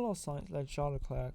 Carlos Sainz led Charles Leclerc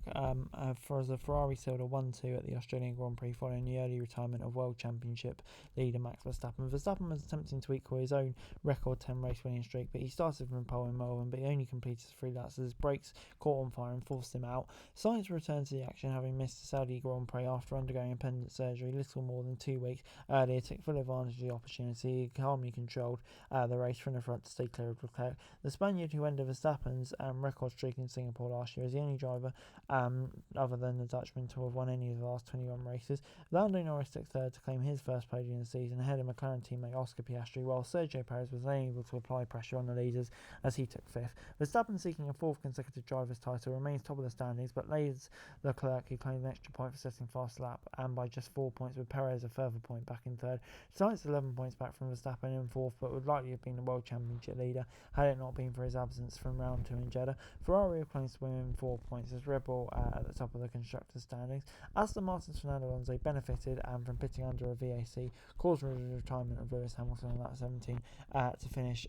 for the Ferrari sealed a 1-2 at the Australian Grand Prix following the early retirement of World Championship leader Max Verstappen. Verstappen was attempting to equal his own record 10 race winning streak, but he started from pole in Melbourne, but he only completed 3 laps as his brakes caught on fire and forced him out. Sainz returned to the action, having missed the Saudi Grand Prix after undergoing appendix surgery little more than 2 weeks earlier. Took full advantage of the opportunity. He calmly controlled the race from the front to stay clear of Leclerc. The Spaniard, who ended Verstappen's record streak in Singapore last year, is the only driver other than the Dutchman to have won any of the last 21 races. Lando Norris took third to claim his first podium of the season ahead of McLaren teammate Oscar Piastri, while Sergio Perez was unable to apply pressure on the leaders as he took fifth. Verstappen, seeking a 4th consecutive driver's title, remains top of the standings, but leads Leclerc, who claimed an extra point for setting fast lap, and by just 4 points, with Perez a further point back in third. Sainz 11 points back from Verstappen in 4th, but would likely have been the World Championship leader had it not been for his absence from round 2 in Jeddah. Ferrari are claims to win in 4 points as Red Bull at the top of the constructors' standings. Aston Martin's Fernando Alonso benefited from pitting under a VAC, causing the retirement of Lewis Hamilton on lap 17 to finish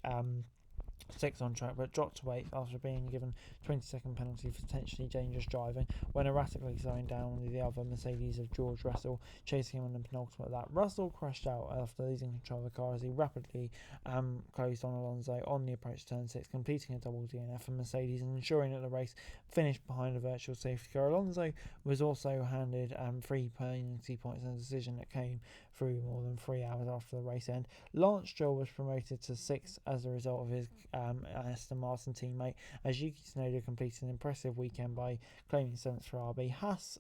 6th on track, but dropped to 8th after being given 20-second penalty for potentially dangerous driving when erratically slowing down the other Mercedes of George Russell, chasing him on the penultimate lap. Russell crashed out after losing control of the car as he rapidly closed on Alonso on the approach to turn 6, completing a double DNF for Mercedes and ensuring that the race finished behind a virtual safety car. Alonso was also handed 3 penalty points in a decision that came through more than 3 hours after the race end. Lance Stroll was promoted to 6th as a result of his Aston Martin teammate, as Yuki Tsunoda completed an impressive weekend by claiming 7th for RB. Haas,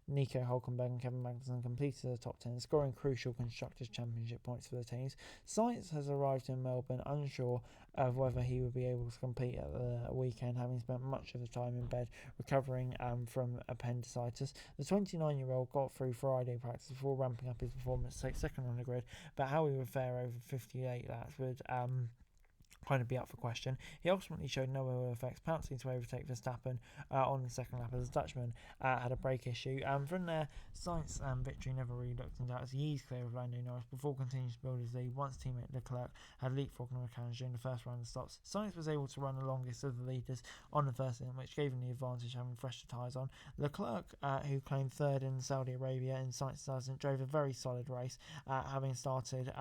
Nico Hulkenberg and Kevin Magnussen completed the top 10, scoring crucial Constructors' Championship points for the teams. Sainz has arrived in Melbourne unsure of whether he would be able to compete at the weekend, having spent much of the time in bed recovering from appendicitis. The 29-year-old got through Friday practice before ramping up his performance to take 2nd on the grid, but how he would fare over 58 laps would kind of be up for question. He ultimately showed no ill effects, pouncing to overtake Verstappen on the 2nd lap as the Dutchman had a brake issue. From there, Sainz victory never really looked in doubt as he eased clear of Lando Norris before continuing to build his lead once teammate Leclerc had leapfrogged the McLaren during the first round of stops. Sainz was able to run the longest of the leaders on the first stint, which gave him the advantage having fresher tyres on. Leclerc, who claimed 3rd in Saudi Arabia in Sainz's absence, drove a very solid race, having started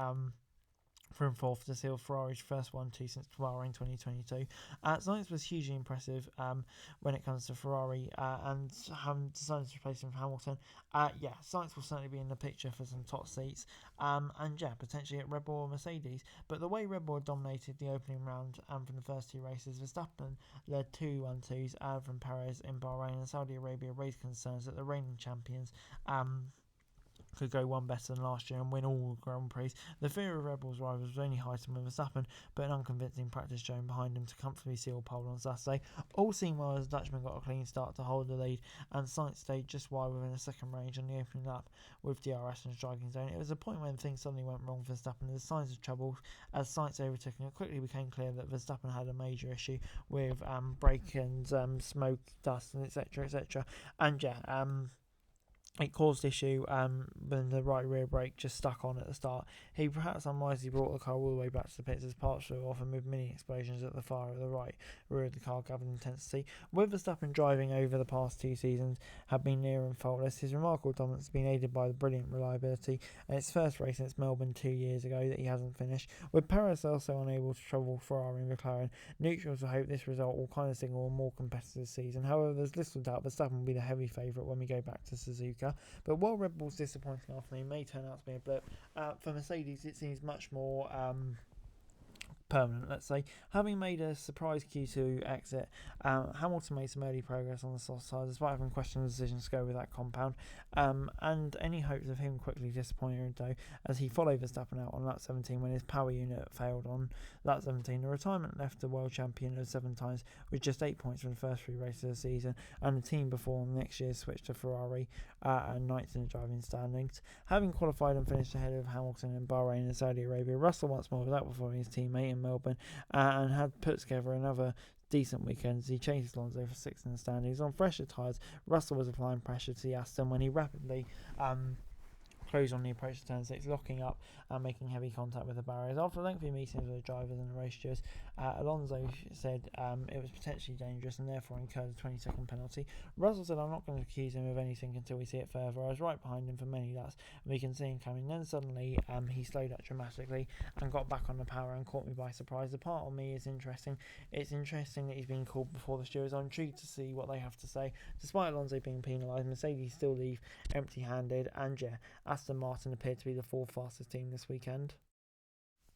from 4th to seal Ferrari's first 1-2 since Ferrari in 2022. Sainz was hugely impressive when it comes to Ferrari and having decided to replace him for Hamilton. Sainz will certainly be in the picture for some top seats potentially at Red Bull or Mercedes. But the way Red Bull dominated the opening round from the first 2 races, Verstappen led 2 1-2s from Perez in Bahrain, and Saudi Arabia raised concerns that the reigning champions could go one better than last year and win all Grand Prix. The fear of Red Bull's rivals was only heightened with Verstappen, but an unconvincing practice showing behind him to comfortably seal pole on Saturday. All seemed well as the Dutchman got a clean start to hold the lead, and Sainz stayed just wide within a second range on the opening lap with DRS in the striking zone. It was a point when things suddenly went wrong for Verstappen. The signs of trouble as Sainz overtook him. It quickly became clear that Verstappen had a major issue with brake and smoke, dust, and etc. It caused issue when the right rear brake just stuck on at the start. He perhaps unwisely brought the car all the way back to the pits as parts flew off and with mini explosions at the far of the right rear of the car gathered intensity. With Verstappen driving over the past 2 seasons have been near and faultless, his remarkable dominance has been aided by the brilliant reliability, and it's first race since Melbourne 2 years ago that he hasn't finished. With Perez also unable to trouble Ferrari and McLaren, neutrals will hope this result will kind of signal a more competitive season. However, there's little doubt Verstappen will be the heavy favourite when we go back to Suzuka. But while Red Bull's disappointing afternoon may turn out to be a blip, for Mercedes it seems much more permanent, let's say. Having made a surprise Q2 exit, Hamilton made some early progress on the soft side despite having questioned the decision to go with that compound, and any hopes of him quickly disappointed though as he followed Verstappen out on lap 17 when his power unit failed on lap 17. The retirement left the world champion of 7 times with just 8 points from the first 3 races of the season, and the team before next year switched to Ferrari and 9th in the driving standings. Having qualified and finished ahead of Hamilton in Bahrain and Saudi Arabia, Russell once more was outperforming his teammate in Melbourne and had put together another decent weekend as he chased Alonso for 6th in the standings. On fresher tyres, Russell was applying pressure to the Aston when he rapidly close on the approach to turn 6, locking up and making heavy contact with the barriers. After lengthy meetings with the drivers and the race stewards, Alonso said it was potentially dangerous and therefore incurred a 20-second penalty. Russell said, "I'm not going to accuse him of anything until we see it further. I was right behind him for many laps and we can see him coming." Then suddenly he slowed up dramatically and got back on the power and caught me by surprise. The part on me is interesting. It's interesting that he's been called before the stewards. I'm intrigued to see what they have to say. Despite Alonso being penalised, Mercedes still leave empty-handed, and Aston Martin appeared to be the fourth fastest team this weekend.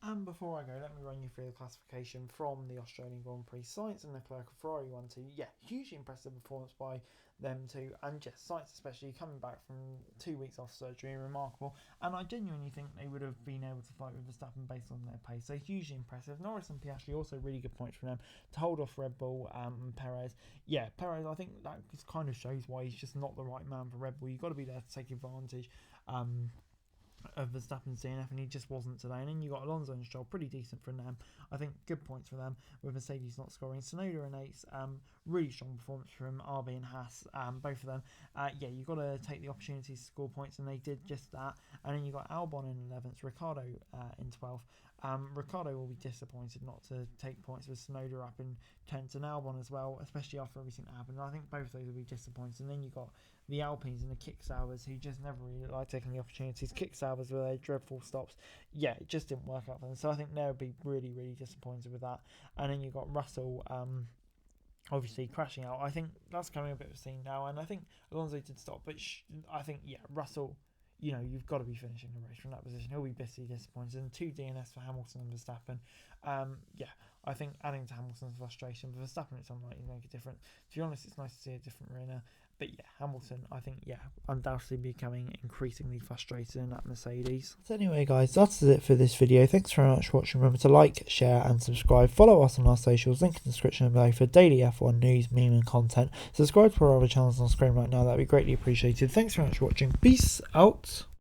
And before I go, let me run you through the classification from the Australian Grand Prix. Sainz and Leclerc, Ferrari 1-2. Hugely impressive performance by them too. And Sainz especially coming back from 2 weeks off surgery, remarkable. And I genuinely think they would have been able to fight with Verstappen based on their pace. So hugely impressive. Norris and Piastri also really good points from them to hold off Red Bull and Perez. Perez, I think that just kind of shows why he's just not the right man for Red Bull. You've got to be there to take advantage of Verstappen's DNF, and he just wasn't today. And then you got Alonso and Stroll, pretty decent for them. I think good points for them, with Mercedes not scoring. Tsunoda and Ace, really strong performance from RB and Haas, both of them. You've got to take the opportunities to score points, and they did just that. And then you got Albon in 11th, Ricciardo in 12th. Ricciardo will be disappointed not to take points with Tsunoda up in 10th, and Albon as well, especially after everything that happened. I think both of those will be disappointed. And then you got the Alpines and the kick salvers, who just never really like taking the opportunities. Kick salvers with their dreadful stops, it just didn't work out for them. So I think they'll be really, really disappointed with that. And then you got Russell, obviously crashing out. I think that's coming a bit of a scene now, and I think Alonso did stop, but I think Russell, you've got to be finishing the race from that position. He'll be bitterly disappointed. And 2 DNS for Hamilton and Verstappen. I think adding to Hamilton's frustration, but Verstappen, it's unlikely to make a difference. To be honest, it's nice to see a different winner. But Hamilton, I think, undoubtedly becoming increasingly frustrated in that Mercedes. So anyway, guys, that's it for this video. Thanks very much for watching. Remember to like, share and subscribe. Follow us on our socials. Link in the description below for daily F1 news, meme and content. Subscribe to our other channels on screen right now. That'd be greatly appreciated. Thanks very much for watching. Peace out.